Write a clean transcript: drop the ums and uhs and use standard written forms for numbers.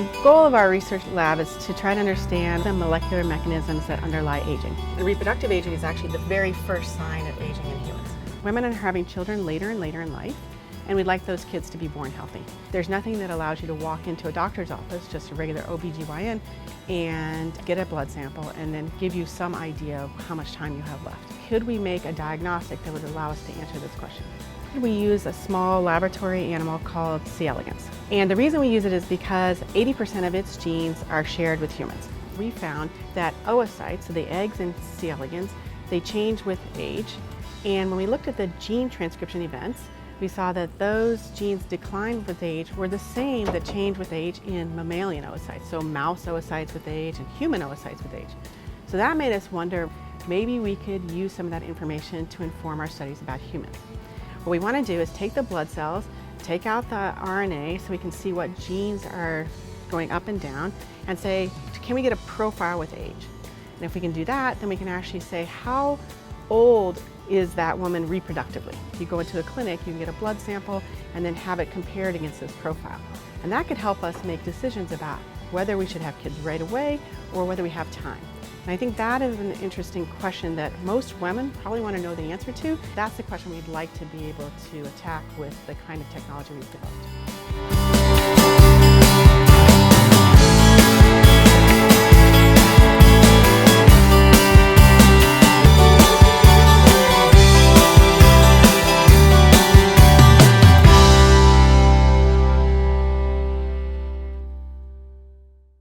The goal of our research lab is to try to understand the molecular mechanisms that underlie aging. And reproductive aging is actually the very first sign of aging in humans. Women are having children later and later in life, and we'd like those kids to be born healthy. There's nothing that allows you to walk into a doctor's office, just a regular OBGYN, and get a blood sample and then give you some idea of how much time you have left. Could we make a diagnostic that would allow us to answer this question? We use a small laboratory animal called C. elegans. And the reason we use it is because 80% of its genes are shared with humans. We found that oocytes, so the eggs in C. elegans, they change with age. And when we looked at the gene transcription events, we saw that those genes decline with age were the same that change with age in mammalian oocytes, so mouse oocytes with age and human oocytes with age. So that made us wonder, maybe we could use some of that information to inform our studies about humans. What we want to do is take the blood cells, take out the RNA so we can see what genes are going up and down, and say, can we get a profile with age? And if we can do that, then we can actually say, how old is that woman reproductively? You go into a clinic, you can get a blood sample and then have it compared against this profile. And that could help us make decisions about whether we should have kids right away or whether we have time. And I think that is an interesting question that most women probably want to know the answer to. That's the question we'd like to be able to attack with the kind of technology we've developed.